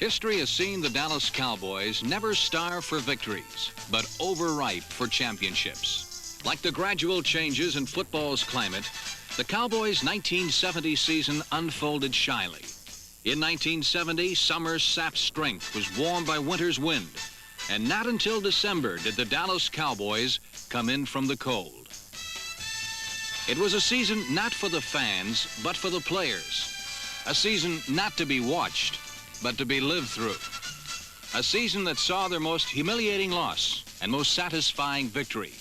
History has seen the Dallas Cowboys never starve for victories, but overripe for championships. Like the gradual changes in football's climate, the Cowboys' 1970 season unfolded shyly. In 1970, summer's sap strength was warmed by winter's wind, and not until December did the Dallas Cowboys come in from the cold. It was a season not for the fans, but for the players. A season not to be watched, but to be lived through. A season that saw their most humiliating loss and most satisfying victory.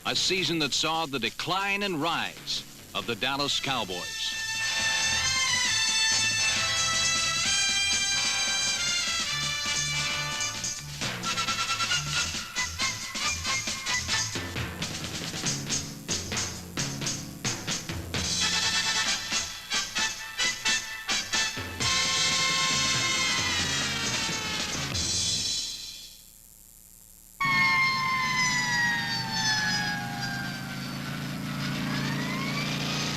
A season that saw the decline and rise of the Dallas Cowboys.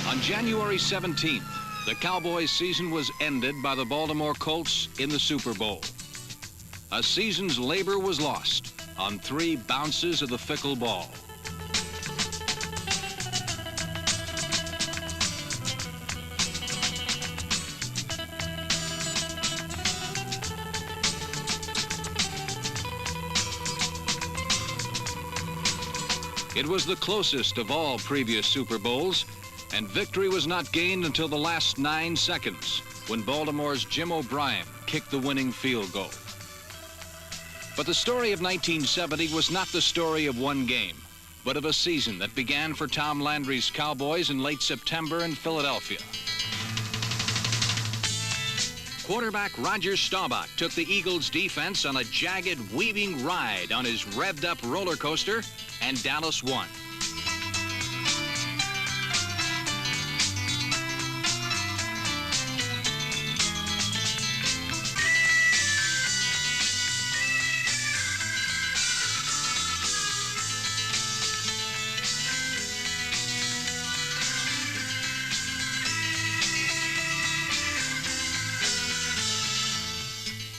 On January 17th, the Cowboys' season was ended by the Baltimore Colts in the Super Bowl. A season's labor was lost on 3 bounces of the fickle ball. It was the closest of all previous Super Bowls, and victory was not gained until the last 9 seconds, when Baltimore's Jim O'Brien kicked the winning field goal. But the story of 1970 was not the story of one game, but of a season that began for Tom Landry's Cowboys in late September in Philadelphia. Quarterback Roger Staubach took the Eagles' defense on a jagged, weaving ride on his revved-up roller coaster, and Dallas won.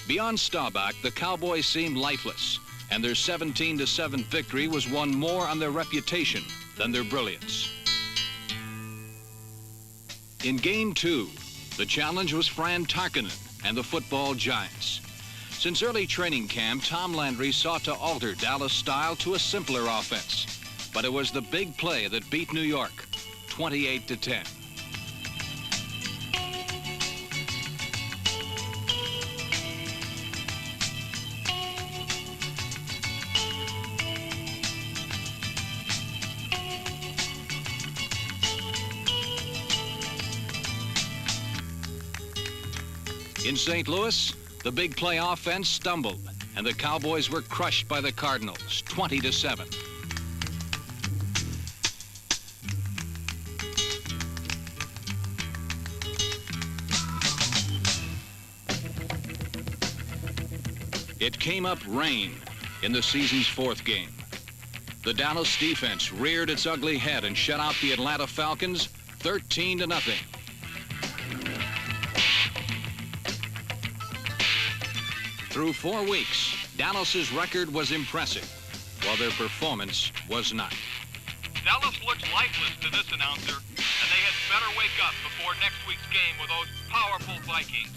Beyond Staubach, the Cowboys seemed lifeless, and their 17-7 victory was won more on their reputation than their brilliance. In Game 2, the challenge was Fran Tarkenton and the football giants. Since early training camp, Tom Landry sought to alter Dallas' style to a simpler offense, but it was the big play that beat New York, 28-10. In St. Louis, the big play offense stumbled, and the Cowboys were crushed by the Cardinals, 20-7. It came up rain in the season's 4th game. The Dallas defense reared its ugly head and shut out the Atlanta Falcons 13-0. Through 4 weeks, Dallas's record was impressive, while their performance was not. Dallas looks lifeless to this announcer, and they had better wake up before next week's game with those powerful Vikings.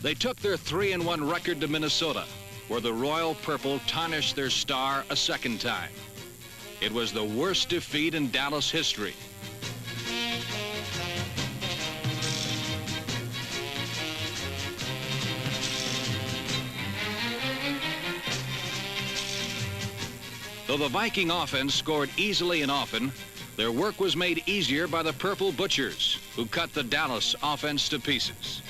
They took their 3-1 record to Minnesota, where the Royal Purple tarnished their star a second time. It was the worst defeat in Dallas history. Though the Viking offense scored easily and often, their work was made easier by the Purple Butchers, who cut the Dallas offense to pieces.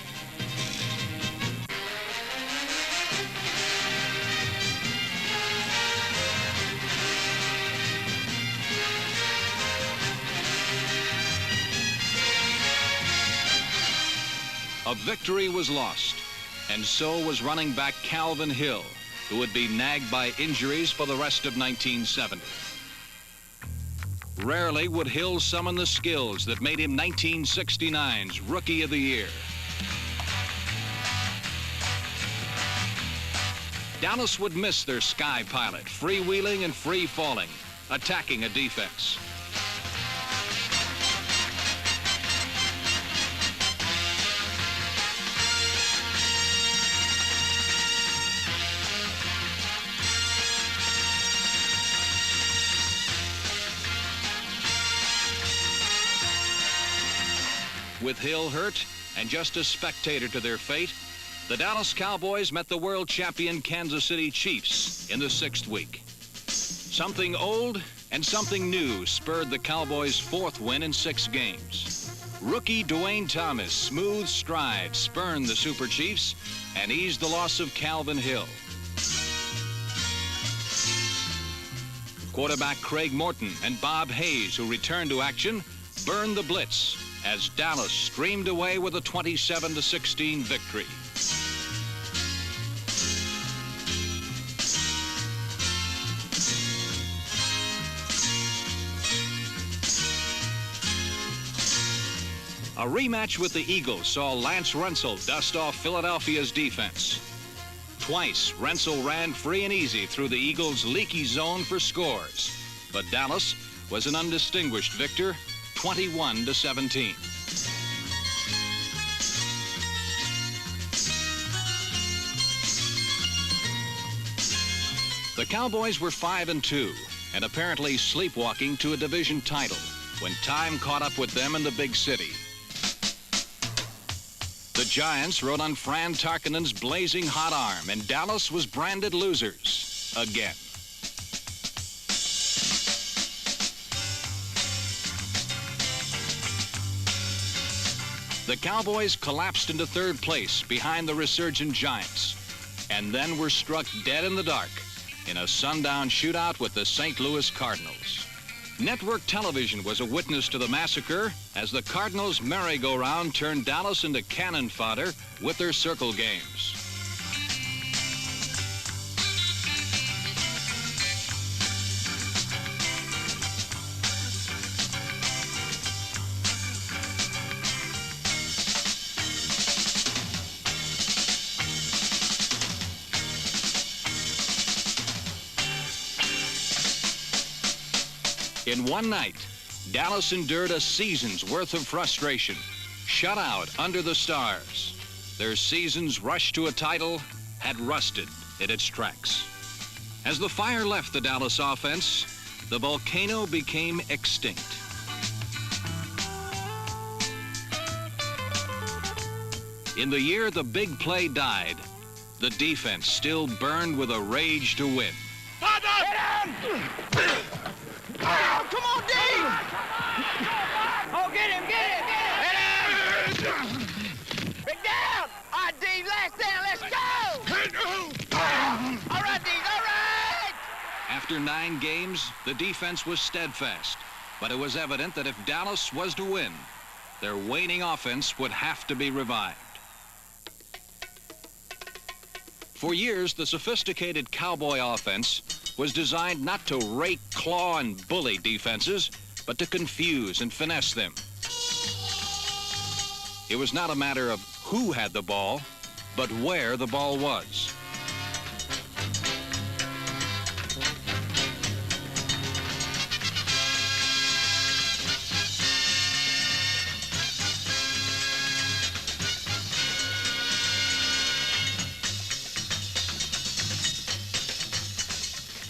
A victory was lost, and so was running back Calvin Hill, who would be nagged by injuries for the rest of 1970. Rarely would Hill summon the skills that made him 1969's Rookie of the Year. Dallas would miss their sky pilot, freewheeling and free-falling, attacking a defense. With Hill hurt and just a spectator to their fate, the Dallas Cowboys met the world champion Kansas City Chiefs in the 6th week. Something old and something new spurred the Cowboys' 4th win in 6 games. Rookie Dwayne Thomas' smooth stride spurned the Super Chiefs and eased the loss of Calvin Hill. Quarterback Craig Morton and Bob Hayes, who returned to action, burned the blitz as Dallas streamed away with a 27-16 victory. A rematch with the Eagles saw Lance Rentzel dust off Philadelphia's defense. Twice, Rentzel ran free and easy through the Eagles' leaky zone for scores, but Dallas was an undistinguished victor, 21-17. The Cowboys were 5-2 and apparently sleepwalking to a division title when time caught up with them in the big city. The Giants rode on Fran Tarkenton's blazing hot arm, and Dallas was branded losers again. The Cowboys collapsed into 3rd place behind the resurgent Giants, and then were struck dead in the dark in a sundown shootout with the St. Louis Cardinals. Network television was a witness to the massacre as the Cardinals' merry-go-round turned Dallas into cannon fodder with their circle games. In one night, Dallas endured a season's worth of frustration, shut out under the stars. Their season's rush to a title had rusted in its tracks. As the fire left the Dallas offense, the volcano became extinct. In the year the big play died, the defense still burned with a rage to win. Oh, come on, Dave! Oh, get him, get him! Hit him! Big down! All right, Dave, last down, let's go! All right, Dave, all right! After 9 games, the defense was steadfast, but it was evident that if Dallas was to win, their waning offense would have to be revived. For years, the sophisticated Cowboy offense was designed not to rake, claw, and bully defenses, but to confuse and finesse them. It was not a matter of who had the ball, but where the ball was.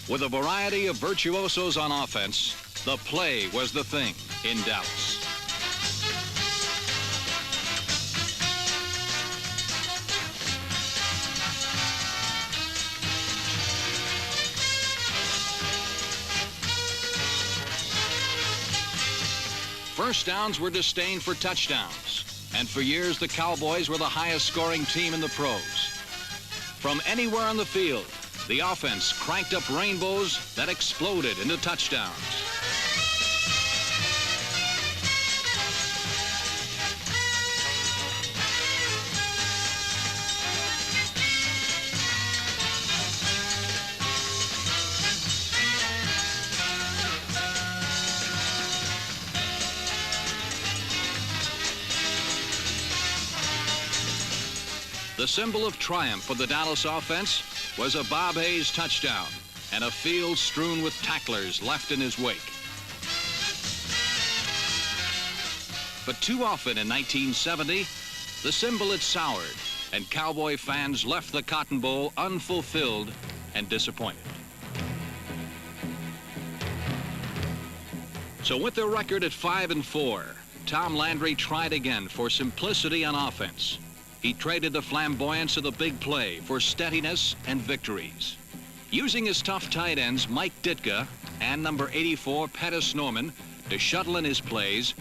With a variety of virtuosos on offense, the play was the thing in Dallas. First downs were disdained for touchdowns, and for years the Cowboys were the highest scoring team in the pros. From anywhere on the field, the offense cranked up rainbows that exploded into touchdowns. The symbol of triumph for the Dallas offense was a Bob Hayes touchdown and a field strewn with tacklers left in his wake. But too often in 1970, the symbol had soured, and Cowboy fans left the Cotton Bowl unfulfilled and disappointed. So with their record at 5-4, Tom Landry tried again for simplicity on offense. He traded the flamboyance of the big play for steadiness and victories. Using his tough tight ends Mike Ditka and number 84 Pettis Norman to shuttle in his plays,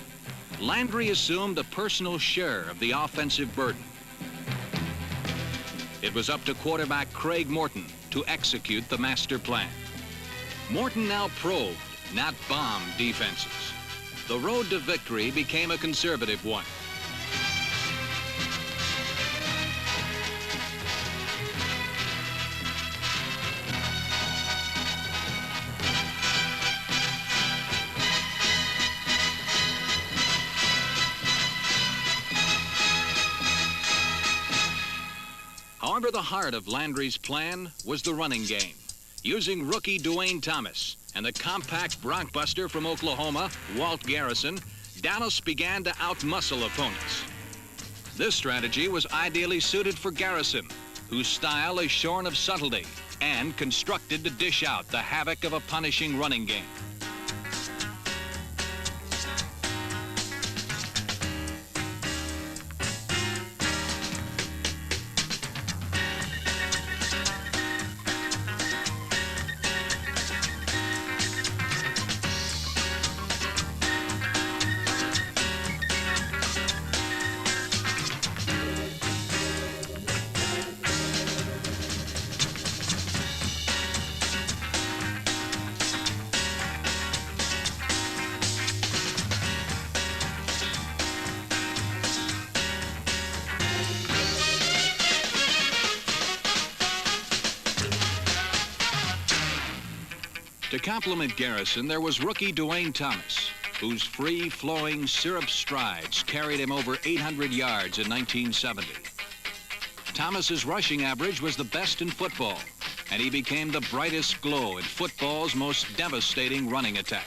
Landry assumed a personal share of the offensive burden. It was up to quarterback Craig Morton to execute the master plan. Morton now probed, not bombed defenses. The road to victory became a conservative one. However, the heart of Landry's plan was the running game. Using rookie Dwayne Thomas and the compact Bronkbuster from Oklahoma, Walt Garrison, Dallas began to outmuscle opponents. This strategy was ideally suited for Garrison, whose style is shorn of subtlety and constructed to dish out the havoc of a punishing running game. To complement Garrison, there was rookie Dwayne Thomas, whose free-flowing syrup strides carried him over 800 yards in 1970. Thomas's rushing average was the best in football, and he became the brightest glow in football's most devastating running attack.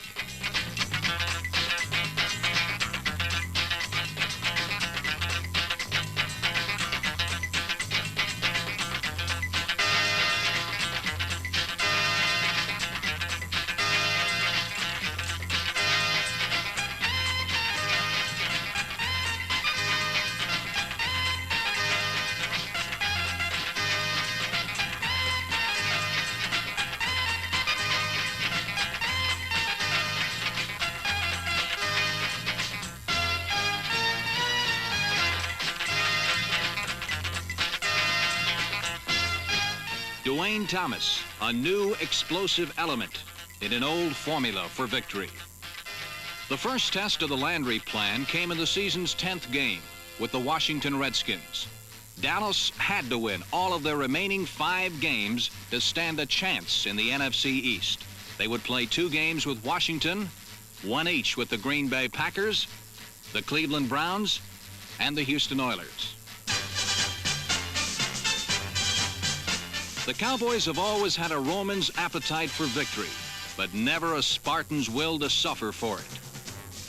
Dwayne Thomas, a new explosive element in an old formula for victory. The first test of the Landry plan came in the season's 10th game with the Washington Redskins. Dallas had to win all of their remaining 5 games to stand a chance in the NFC East. They would play 2 games with Washington, 1 each with the Green Bay Packers, the Cleveland Browns, and the Houston Oilers. The Cowboys have always had a Roman's appetite for victory, but never a Spartan's will to suffer for it.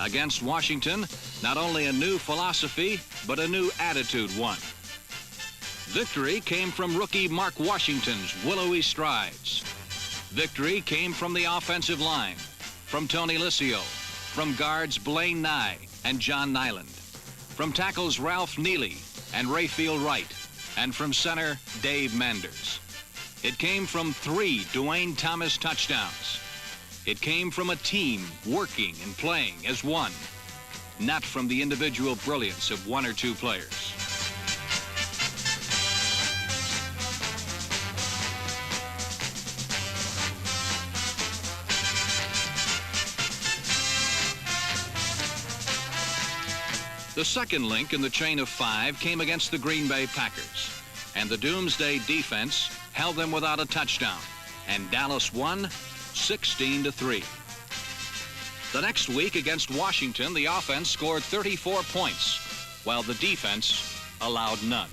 Against Washington, not only a new philosophy, but a new attitude won. Victory came from rookie Mark Washington's willowy strides. Victory came from the offensive line, from Tony Liscio, from guards Blaine Nye and John Nyland, from tackles Ralph Neely and Rayfield Wright, and from center Dave Manders. It came from 3 Dwayne Thomas touchdowns. It came from a team working and playing as one, not from the individual brilliance of 1 or 2 players. The second link in the chain of 5 came against the Green Bay Packers, and the Doomsday defense held them without a touchdown, and Dallas won 16-3. The next week against Washington, the offense scored 34 points, while the defense allowed none.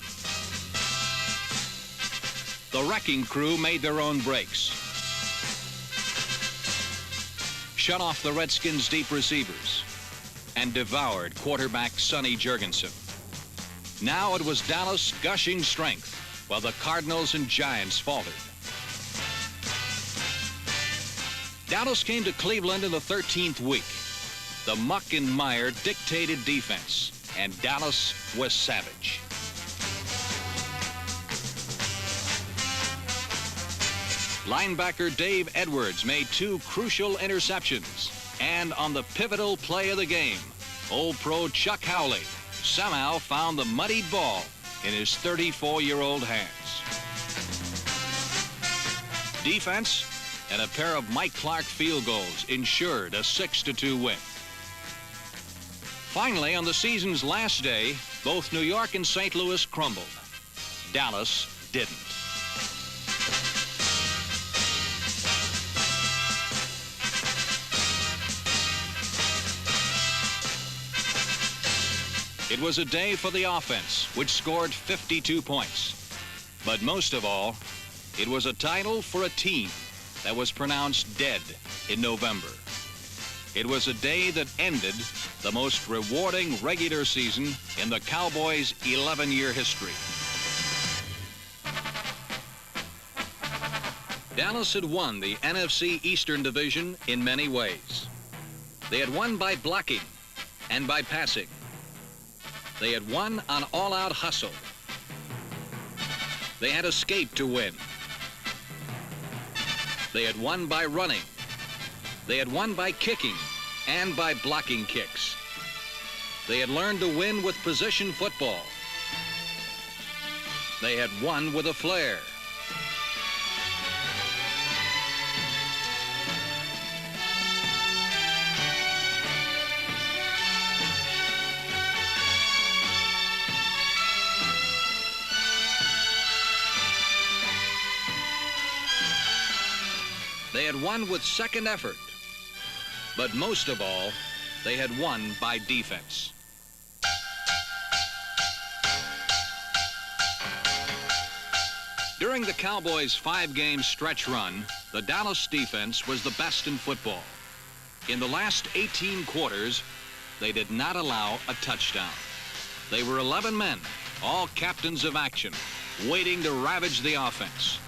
the wrecking crew made their own breaks. Shut off the Redskins' deep receivers and devoured quarterback Sonny Jurgensen. Now it was Dallas gushing strength while the Cardinals and Giants faltered. Dallas came to Cleveland in the 13th week. The muck and mire dictated defense, and Dallas was savage. Linebacker Dave Edwards made 2 crucial interceptions, and on the pivotal play of the game, old pro Chuck Howley somehow found the muddied ball in his 34-year-old hands. Defense and a pair of Mike Clark field goals ensured a 6-2 win. Finally, on the season's last day, both New York and St. Louis crumbled. Dallas didn't. It was a day for the offense, which scored 52 points. But most of all, it was a title for a team that was pronounced dead in November. It was a day that ended the most rewarding regular season in the Cowboys' 11-year history. Dallas had won the NFC Eastern Division in many ways. They had won by blocking and by passing. They had won on all-out hustle. They had escaped to win. They had won by running. They had won by kicking and by blocking kicks. They had learned to win with position football. They had won with a flair. They had won with second effort. But most of all, they had won by defense. During the Cowboys' 5-game stretch run, the Dallas defense was the best in football. In the last 18 quarters, they did not allow a touchdown. They were 11 men, all captains of action, waiting to ravage the offense.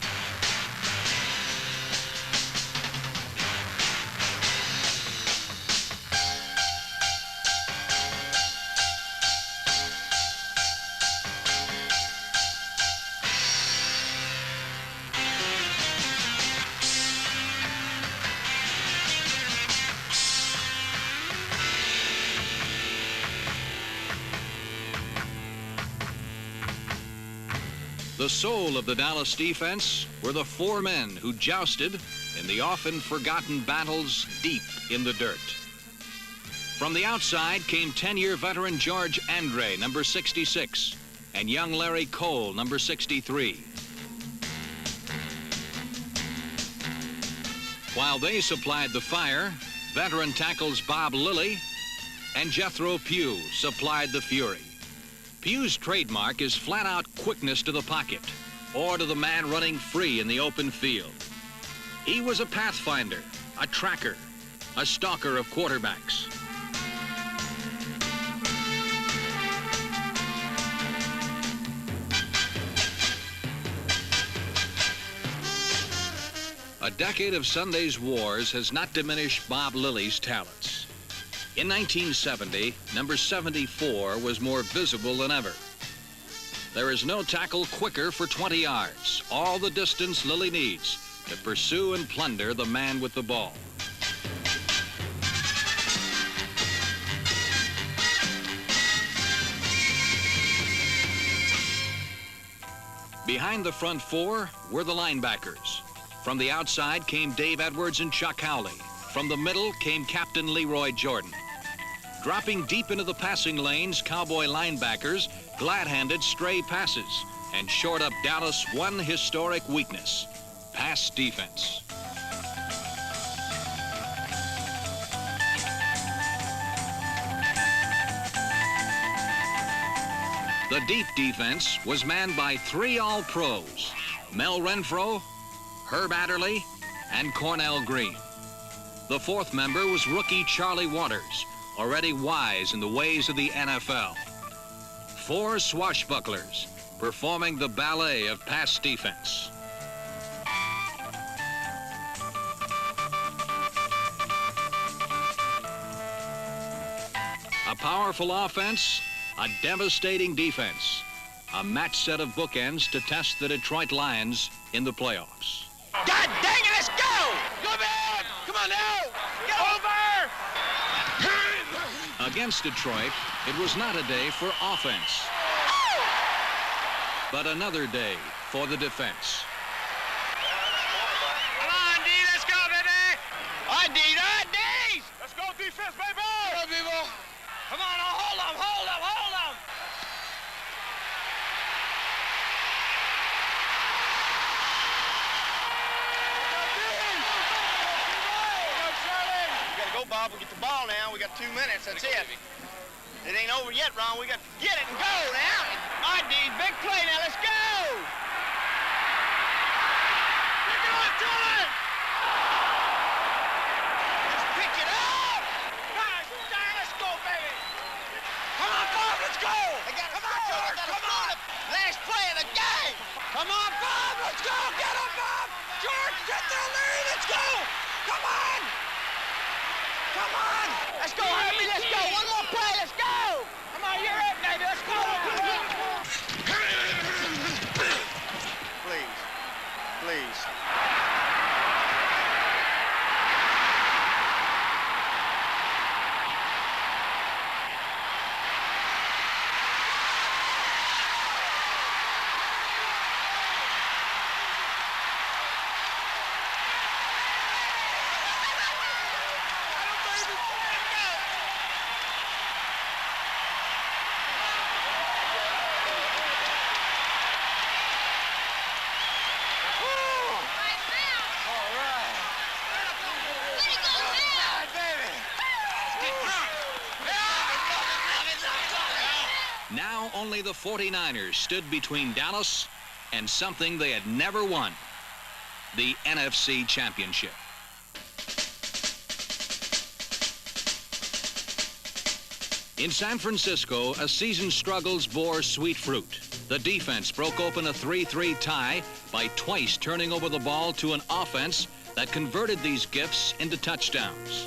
The soul of the Dallas defense were the 4 men who jousted in the often forgotten battles deep in the dirt. From the outside came 10-year veteran George Andre, number 66, and young Larry Cole, number 63. While they supplied the fire, veteran tackles Bob Lilly and Jethro Pugh supplied the fury. Pugh's trademark is flat-out quickness to the pocket or to the man running free in the open field. He was a pathfinder, a tracker, a stalker of quarterbacks. A decade of Sunday's wars has not diminished Bob Lilly's talents. In 1970, number 74 was more visible than ever. There is no tackle quicker for 20 yards, all the distance Lilly needs to pursue and plunder the man with the ball. Behind the front 4 were the linebackers. From the outside came Dave Edwards and Chuck Howley. From the middle came Captain Leroy Jordan. Dropping deep into the passing lanes, Cowboy linebackers glad-handed stray passes and shored up Dallas' one historic weakness, pass defense. The deep defense was manned by 3 All-Pros, Mel Renfro, Herb Adderley, and Cornell Green. The fourth member was rookie Charlie Waters, already wise in the ways of the NFL. 4 swashbucklers performing the ballet of pass defense. A powerful offense, a devastating defense. A match set of bookends to test the Detroit Lions in the playoffs. God dang it, let's go! Go back! Come on now! Get over! Against Detroit, it was not a day for offense, but another day for the defense. Come on, D, let's go, baby! All right, D, let's go defense, baby! Come on, people! Come on, hold them! We gotta go, Bob. We get the ball now. We got 2 minutes. That's it. It ain't over yet, Ron. We got to get it and go now. All right, D, big play now. Let's go! Pick it up, Charlie! Let's pick it up! Nice, let's go, baby! Come on, Bob, let's go! Come on! Last play of the game! Come on, Bob, let's go! Get him, Bob! George, get their lead! Let's go! Come on! Come on! Let's go, Herbie, let's go! One more play, let's go! Come on, you're it, baby, let's go! Please. Now only the 49ers stood between Dallas and something they had never won, the NFC Championship. In San Francisco, a season's struggles bore sweet fruit. The defense broke open a 3-3 tie by twice turning over the ball to an offense that converted these gifts into touchdowns.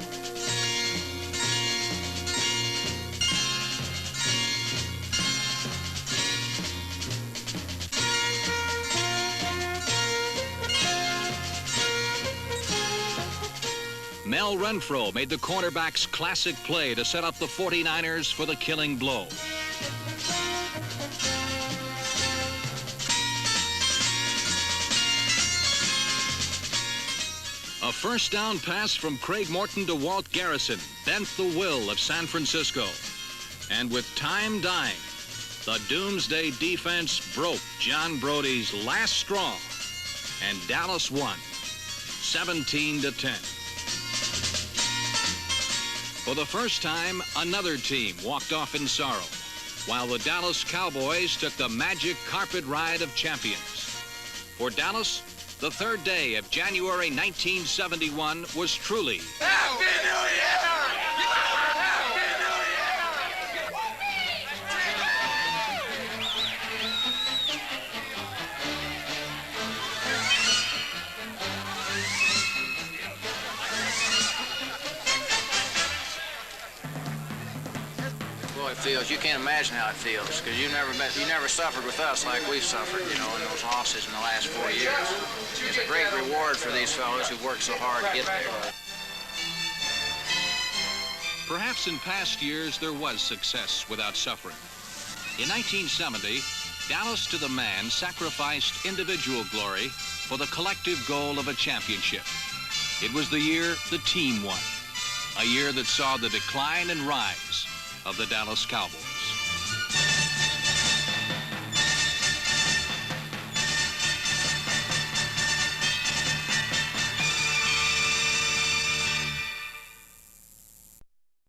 Mel Renfro made the cornerback's classic play to set up the 49ers for the killing blow. A first down pass from Craig Morton to Walt Garrison bent the will of San Francisco. And with time dying, the doomsday defense broke John Brody's last straw, and Dallas won 17-10. For the first time, another team walked off in sorrow, while the Dallas Cowboys took the magic carpet ride of champions. For Dallas, the third day of January 1971 was truly Happy New Year! Feels. You can't imagine how it feels because you never suffered with us like we've suffered, you know, in those losses in the last 4 years. It's a great reward for these fellows who worked so hard to get there. Perhaps in past years there was success without suffering. In 1970, Dallas to the man sacrificed individual glory for the collective goal of a championship. It was the year the team won, a year that saw the decline and rise of the Dallas Cowboys.